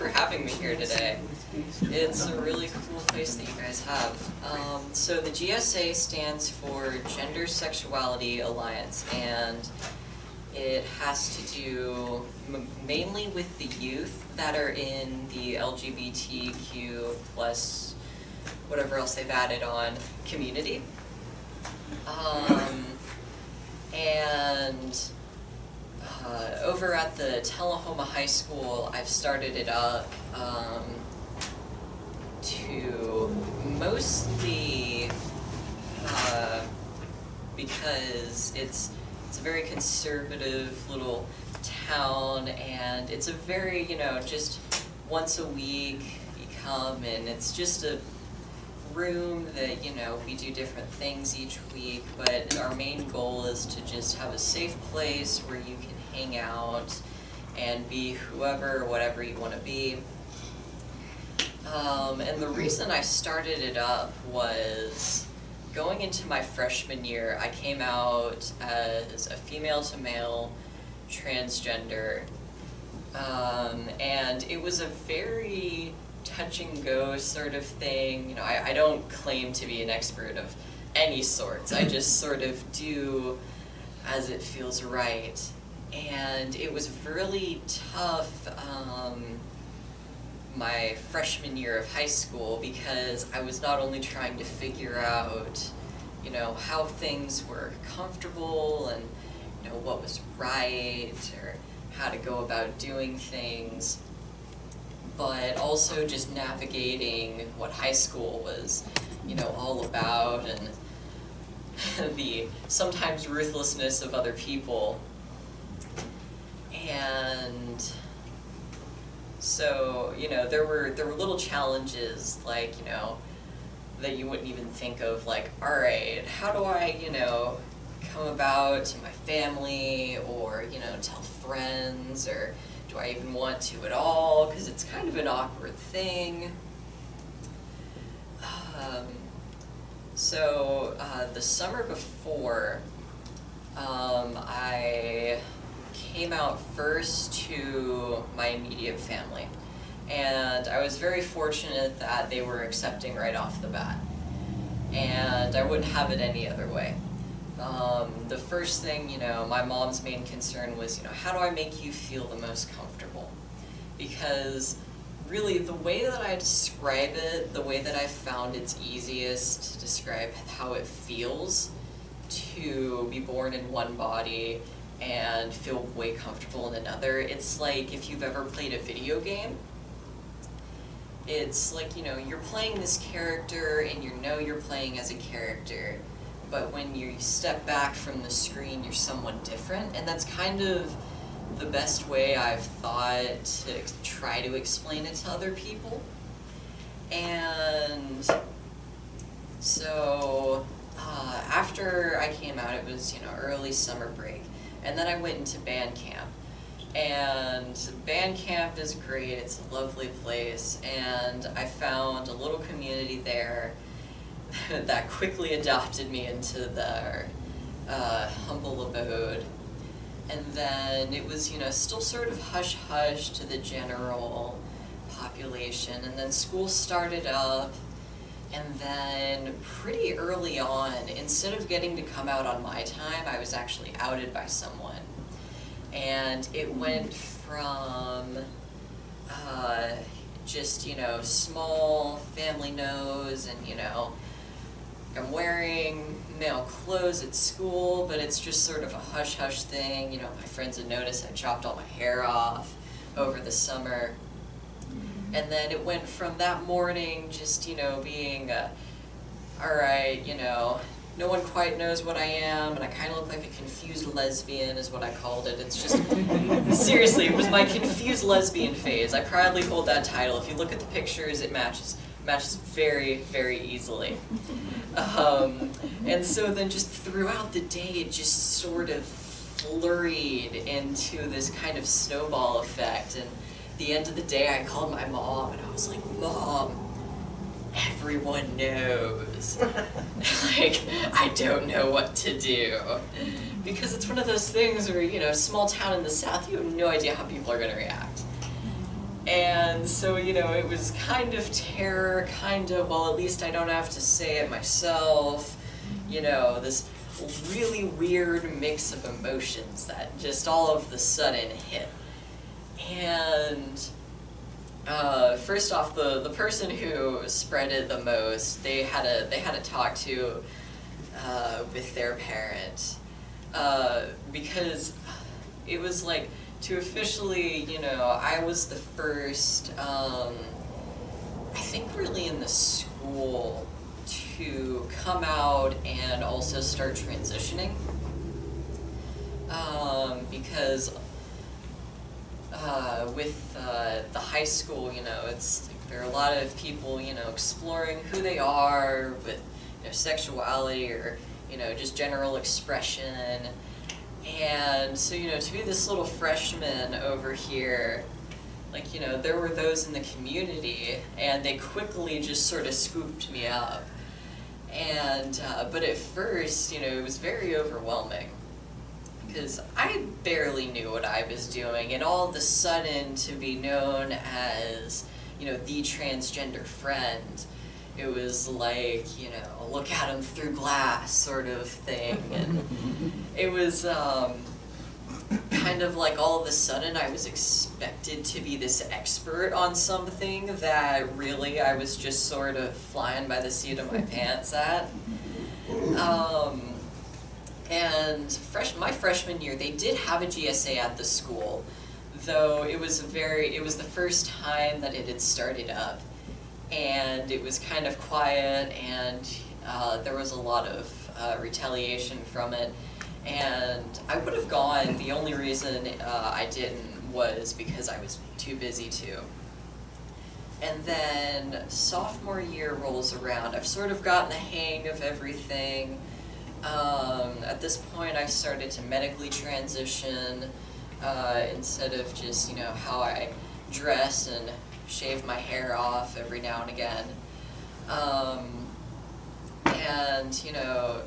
for having me here today. It's a really cool place that you guys have. So the GSA stands for Gender Sexuality Alliance, and it has to do mainly with the youth that are in the LGBTQ plus whatever else they've added on community. Over at the Tullahoma High School, I've started it up to mostly because it's a very conservative little town, and it's a very, just once a week you come and it's just a room that, we do different things each week, but our main goal is to just have a safe place where you can hang out and be whoever or whatever you want to be. And the reason I started it up was going into my freshman year, I came out as a female to male transgender, and it was a very touch and go sort of thing. I don't claim to be an expert of any sorts. I just sort of do as it feels right. And it was really tough my freshman year of high school, because I was not only trying to figure out, how things were comfortable and, what was right or how to go about doing things, but also just navigating what high school was, all about, and the sometimes ruthlessness of other people. And so, there were little challenges, like, that you wouldn't even think of, like, all right, how do I, come about to my family, or, tell friends, or do I even want to at all, because it's kind of an awkward thing. The summer before, I came out first to my immediate family, and I was very fortunate that they were accepting right off the bat, and I wouldn't have it any other way. The first thing, my mom's main concern was, how do I make you feel the most comfortable? Because really, the way that I describe it, the way that I found it's easiest to describe how it feels to be born in one body and feel way comfortable in another, it's like if you've ever played a video game. It's like, you're playing this character and you're playing as a character, but when you step back from the screen, you're someone different, and that's kind of the best way I've thought to try to explain it to other people. And so after I came out, it was, early summer break, and then I went into band camp. And band camp is great, it's a lovely place, and I found a little community there that quickly adopted me into their humble abode. And then it was, still sort of hush-hush to the general population, and then school started up, and then pretty early on, instead of getting to come out on my time, I was actually outed by someone. And it went from just, small family knows, and, I'm wearing male clothes at school, but it's just sort of a hush-hush thing. My friends had noticed I chopped all my hair off over the summer. And then it went from that morning just, being, all right, no one quite knows what I am, and I kind of look like a confused lesbian is what I called it. It's just, seriously, it was my confused lesbian phase. I proudly hold that title. If you look at the pictures, it matches very, very easily. And so then just throughout the day, it just sort of flurried into this kind of snowball effect. And at the end of the day, I called my mom, and I was like, Mom, everyone knows. Like, I don't know what to do. Because it's one of those things where, small town in the South, you have no idea how people are going to react. And And so, you know, it was kind of terror, kind of, well, at least I don't have to say it myself, you know, this really weird mix of emotions that just all of the sudden hit. And first off, the person who spread it the most, they had a talk to with their parent, because it was like, to officially, you know, I was the first, I think really in the school, to come out and also start transitioning, because with the high school, you know, it's like, there are a lot of people, you know, exploring who they are with, you know, sexuality or, you know, just general expression. And so, you know, to be this little freshman over here, like, you know, there were those in the community, and they quickly just sort of scooped me up. And, but at first, you know, it was very overwhelming, because I barely knew what I was doing, and all of a sudden to be known as, you know, the transgender friend, it was like, you know, look at him through glass sort of thing. And it was kind of like all of a sudden I was expected to be this expert on something that really I was just sort of flying by the seat of my pants at. And my freshman year, they did have a GSA at the school, though it was the first time that it had started up. And it was kind of quiet, and there was a lot of retaliation from it. And I would have gone, the only reason I didn't was because I was too busy to. And then sophomore year rolls around. I've sort of gotten the hang of everything. At this point, I've started to medically transition instead of just, you know, how I dress and shave my hair off every now and again. And, you know,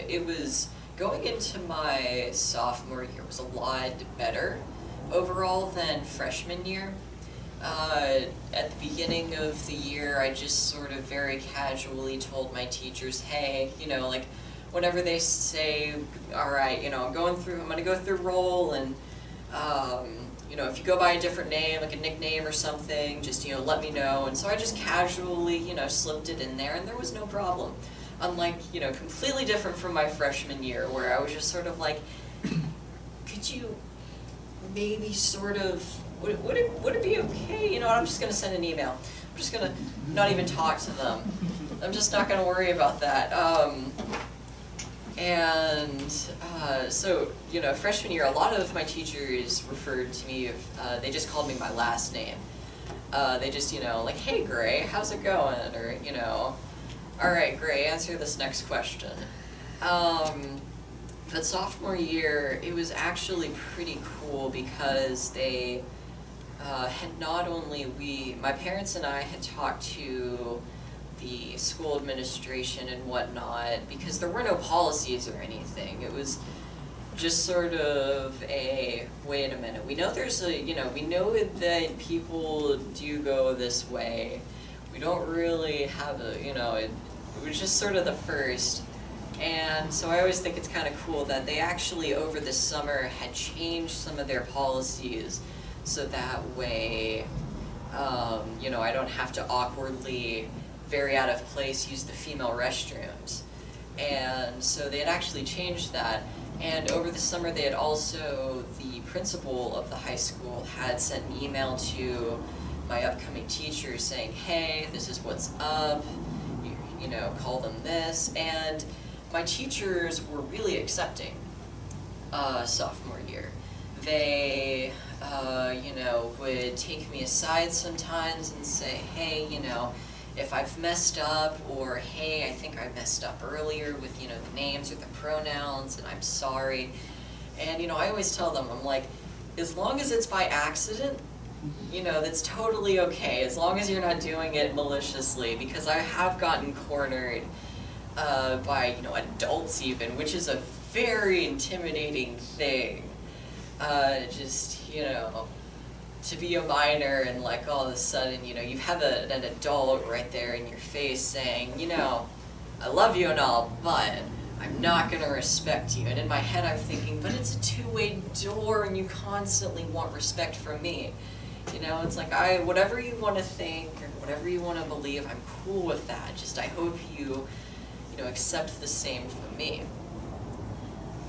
it was, going into my sophomore year was a lot better overall than freshman year. At the beginning of the year, I just sort of very casually told my teachers, hey, you know, like, whenever they say, all right, you know, I'm going to go through roll, and, you know, if you go by a different name, like a nickname or something, just, you know, let me know. And so I just casually, you know, slipped it in there, and there was no problem. Unlike, you know, completely different from my freshman year, where I was just sort of like, could you maybe sort of, would it be okay? You know what, I'm just going to send an email. I'm just going to not even talk to them. I'm just not going to worry about that. So, you know, freshman year, a lot of my teachers referred to me, they just called me my last name. They just, you know, like, hey, Gray, how's it going? Or, you know, all right, Gray, answer this next question. But sophomore year, it was actually pretty cool, because they had not only, my parents and I had talked to the school administration and whatnot, because there were no policies or anything. It was just sort of a, wait a minute, we know there's a, you know, we know that people do go this way. We don't really have a, you know, it was just sort of the first. And so I always think it's kind of cool that they actually, over the summer, had changed some of their policies, so that way, you know, I don't have to awkwardly, very out of place, use the female restrooms. And so they had actually changed that. And over the summer, they had also, the principal of the high school had sent an email to my upcoming teachers saying, hey, this is what's up, you know, call them this. And my teachers were really accepting sophomore year. They, you know, would take me aside sometimes and say, hey, you know, if I've messed up, or hey, I think I messed up earlier with, you know, the names or the pronouns, and I'm sorry. And, you know, I always tell them, I'm like, as long as it's by accident, you know, that's totally okay, as long as you're not doing it maliciously, because I have gotten cornered by, you know, adults even, which is a very intimidating thing. Just, you know, to be a minor and like all of a sudden, you know, you have an adult right there in your face saying, you know, I love you and all, but I'm not going to respect you. And in my head I'm thinking, but it's a two-way door and you constantly want respect from me. You know, it's like, whatever you want to think or whatever you want to believe, I'm cool with that. Just I hope you know, accept the same from me.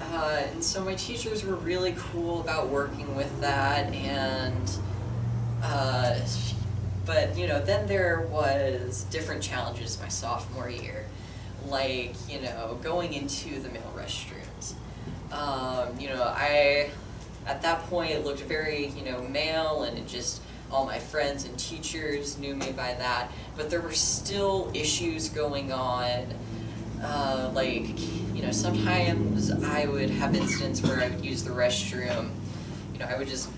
And so my teachers were really cool about working with that, and but you know, then there was different challenges my sophomore year, like, you know, going into the male restrooms. You know, at that point it looked very, you know, male, and it just, all my friends and teachers knew me by that, but there were still issues going on. Like, you know, sometimes I would have incidents where I would use the restroom, you know, I would just,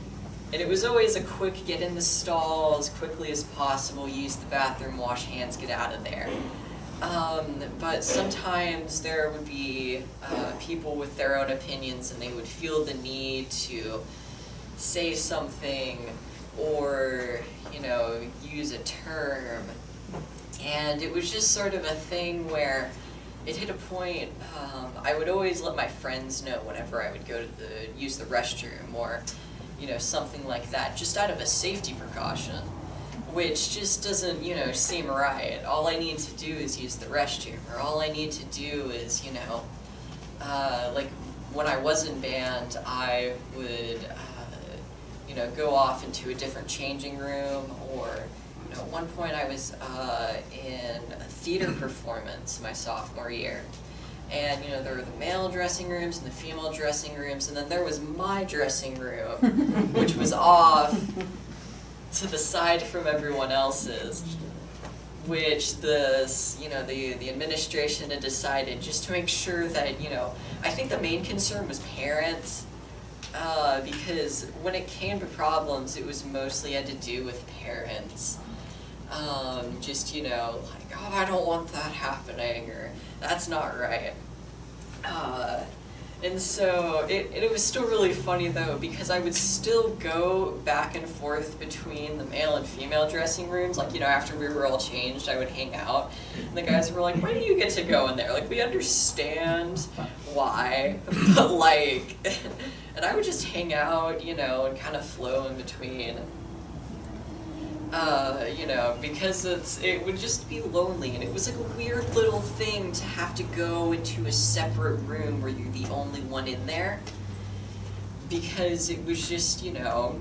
and it was always a quick get in the stall as quickly as possible, use the bathroom, wash hands, get out of there. But sometimes there would be people with their own opinions, and they would feel the need to say something or, you know, use a term. And it was just sort of a thing where it hit a point, I would always let my friends know whenever I would go to use the restroom or, you know, something like that, just out of a safety precaution, which just doesn't, you know, seem right. All I need to do is use the restroom, or all I need to do is, you know, like when I was in band, I would, you know, go off into a different changing room, or, you know, at one point I was in a theater performance my sophomore year. And, you know, there were the male dressing rooms and the female dressing rooms, and then there was my dressing room, which was off to the side from everyone else's, which you know, the administration had decided just to make sure that, you know, I think the main concern was parents, because when it came to problems, it was mostly had to do with parents. Just, you know, like, oh, I don't want that happening, or that's not right. And so it was still really funny though, because I would still go back and forth between the male and female dressing rooms. Like, you know, after we were all changed, I would hang out, and the guys were like, why do you get to go in there? Like, we understand why, but like, and I would just hang out, you know, and kind of flow in between. You know, because it would just be lonely, and it was like a weird little thing to have to go into a separate room where you're the only one in there, because it was just, you know,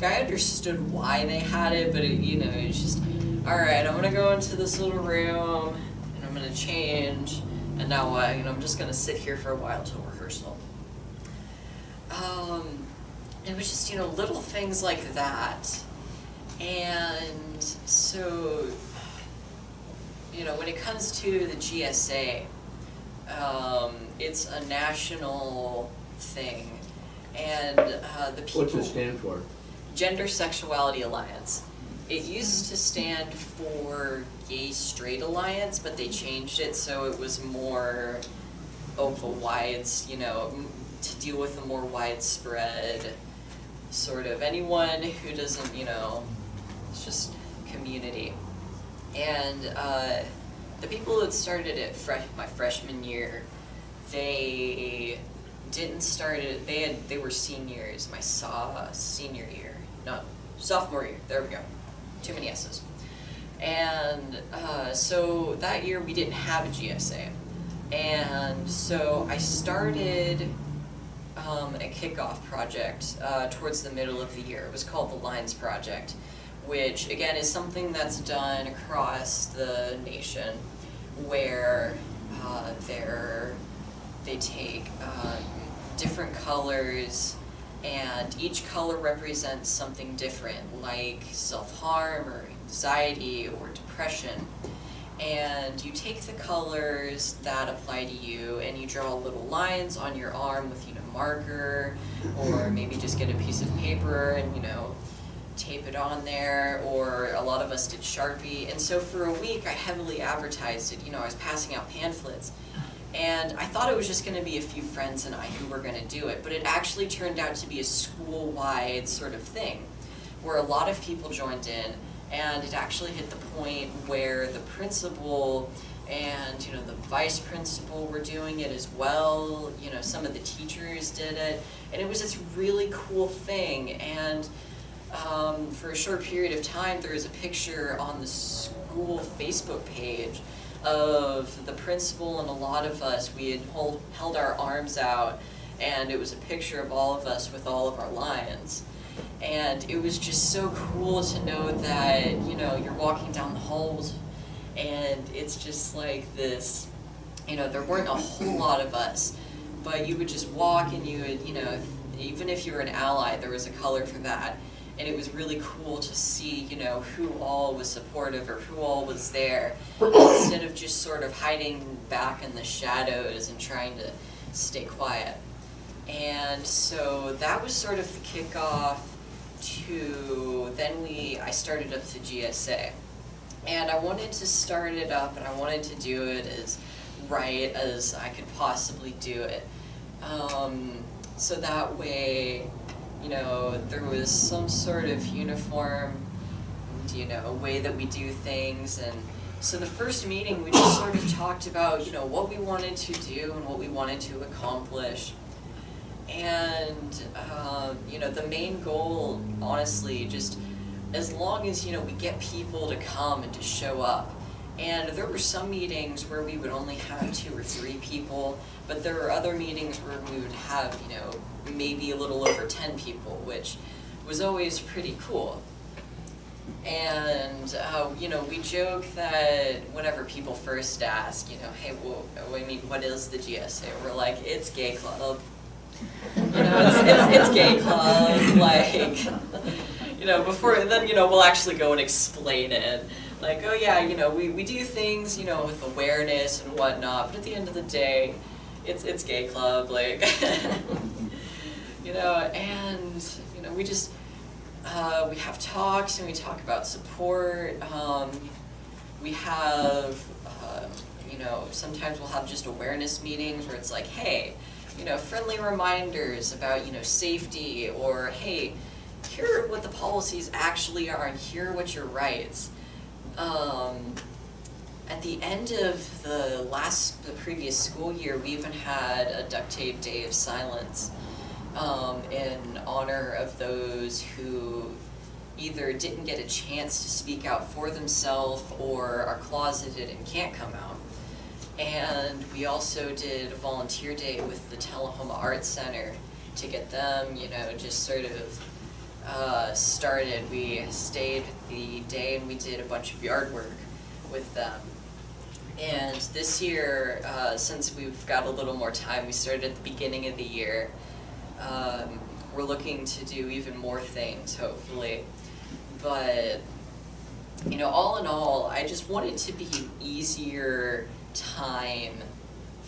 I understood why they had it, but it, you know, it's just, alright, I'm gonna go into this little room, and I'm gonna change, and now you know, I'm just gonna sit here for a while till rehearsal. It was just, you know, little things like that. And so, you know, when it comes to the GSA, it's a national thing, and the people... What's it stand for? Gender Sexuality Alliance. It used to stand for Gay Straight Alliance, but they changed it so it was more of a you know, to deal with a more widespread sort of anyone who doesn't, you know, it's just community. And the people that started it my freshman year, they didn't start it, they were seniors my senior year, no, sophomore year, there we go, too many S's. And so that year we didn't have a GSA. And so I started a kickoff project towards the middle of the year. It was called the Lines Project, which again is something that's done across the nation, where they take different colors, and each color represents something different, like self-harm or anxiety or depression. And you take the colors that apply to you, and you draw little lines on your arm with, you know, marker, or maybe just get a piece of paper and, you know, tape it on there, or a lot of us did Sharpie. And so for a week I heavily advertised it. You know, I was passing out pamphlets, and I thought it was just going to be a few friends and I who were going to do it, but it actually turned out to be a school-wide sort of thing, where a lot of people joined in, and it actually hit the point where the principal and, you know, the vice principal were doing it as well. You know, some of the teachers did it, and it was this really cool thing. And for a short period of time, there was a picture on the school Facebook page of the principal and a lot of us. We had held our arms out, and it was a picture of all of us with all of our lions. And it was just so cool to know that, you know, you're walking down the halls and it's just like this, you know, there weren't a whole lot of us, but you would just walk and you would, you know, even if you were an ally, there was a color for that. And it was really cool to see, you know, who all was supportive or who all was there, instead of just sort of hiding back in the shadows and trying to stay quiet. And so that was sort of the kickoff to, then I started up the GSA. And I wanted to start it up, and I wanted to do it as right as I could possibly do it. So that way, you know, there was some sort of uniform, you know, way that we do things. And so the first meeting, we just sort of talked about, you know, what we wanted to do and what we wanted to accomplish. And, you know, the main goal, honestly, just as long as, you know, we get people to come and to show up. And there were some meetings where we would only have 2 or 3 people, but there were other meetings where we would have, you know, maybe a little over 10 people, which was always pretty cool. And, you know, we joke that whenever people first ask, you know, hey, well, I mean, what is the GSA? We're like, it's gay club. You know, it's gay club, like, you know, then, you know, we'll actually go and explain it. Like, oh yeah, you know, we do things, you know, with awareness and whatnot, but at the end of the day, it's gay club, like, you know, and, you know, we just, we have talks and we talk about support. We have, you know, sometimes we'll have just awareness meetings where it's like, hey, you know, friendly reminders about, you know, safety, or hey, here are what the policies actually are, and here are what your rights. At the end of the previous school year, we even had a duct tape day of silence in honor of those who either didn't get a chance to speak out for themselves or are closeted and can't come out. And we also did a volunteer day with the Tullahoma Arts Center to get them, you know, just sort of started. We stayed the day and we did a bunch of yard work with them. And this year, since we've got a little more time, we started at the beginning of the year. We're looking to do even more things, hopefully. But, you know, all in all, I just want it to be an easier time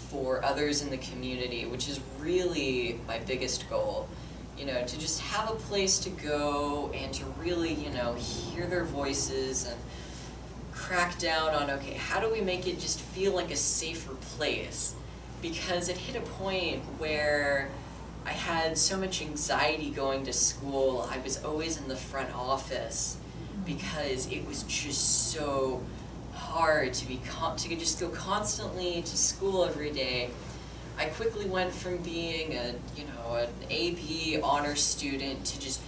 for others in the community, which is really my biggest goal. You know, to just have a place to go and to really, you know, hear their voices and crack down on, okay, how do we make it just feel like a safer place? Because it hit a point where I had so much anxiety going to school. I was always in the front office because it was just so hard to just go constantly to school every day. I quickly went from being an AP honor student to just,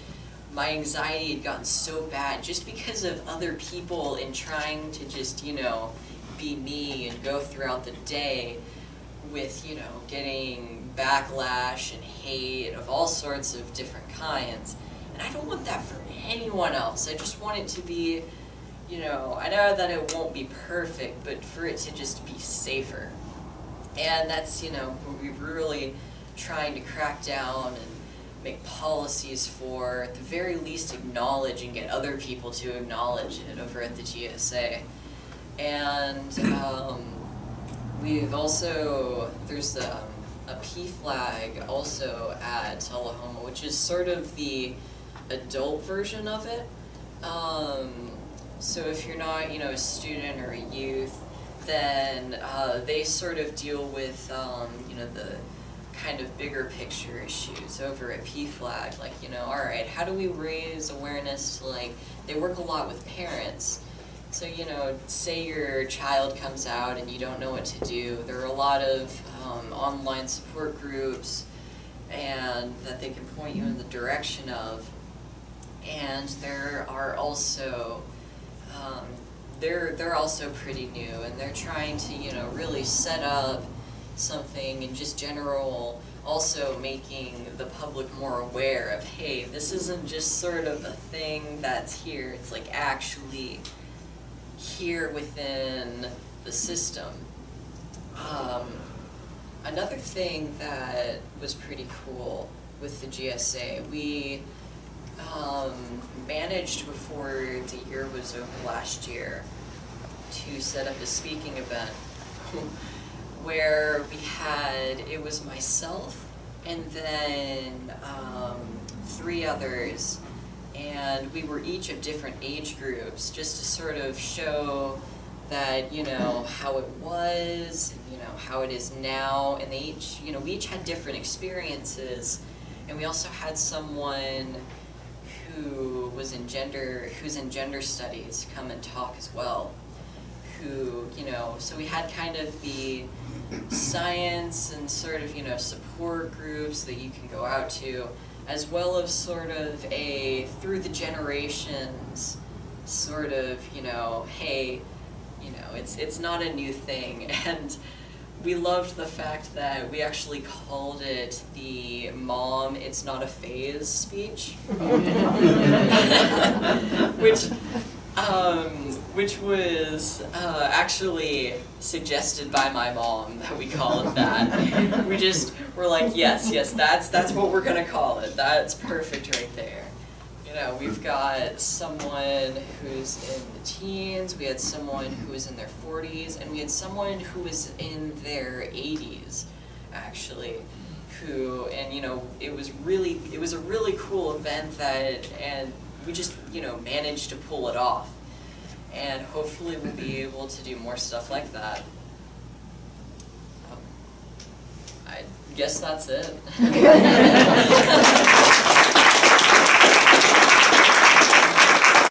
my anxiety had gotten so bad just because of other people and trying to just, you know, be me and go throughout the day with, you know, getting backlash and hate of all sorts of different kinds. And I don't want that for anyone else. I just want it to be, you know, I know that it won't be perfect, but for it to just be safer. And that's, you know, we're really trying to crack down and make policies for, at the very least, acknowledge and get other people to acknowledge it over at the GSA. And we've also, there's a PFLAG also at Tullahoma, which is sort of the adult version of it. So if you're not, you know, a student or a youth, then they sort of deal with, you know, the kind of bigger picture issues over at PFLAG, like, you know, all right, how do we raise awareness to, like, they work a lot with parents. So, you know, say your child comes out and you don't know what to do. There are a lot of online support groups and that they can point you in the direction of. And there are also, they're also pretty new, and they're trying to, you know, really set up something in just general, also making the public more aware of, hey, this isn't just sort of a thing that's here, it's like actually here within the system. Another thing that was pretty cool with the GSA, we managed before the year was over last year to set up a speaking event where we had, it was myself and then 3 others, and we were each of different age groups, just to sort of show that, you know, how it was, and, you know, how it is now, and they each, you know, we each had different experiences, and we also had someone who was in who's in gender studies come and talk as well, who, you know, so we had kind of the science and sort of, you know, support groups that you can go out to, as well as sort of a through the generations sort of, you know, hey, you know, it's not a new thing. And we loved the fact that we actually called it the Mom, It's Not a Phase speech, which was actually suggested by my mom that we call it that. We just were like, yes, that's what we're gonna call it. That's perfect right there. You know, we've got someone who's in the teens, we had someone who was in their 40s, and we had someone who was in their 80s, actually, who, and you know, it was a really cool event that, and we just, you know, managed to pull it off. And hopefully we'll be able to do more stuff like that. I guess that's it.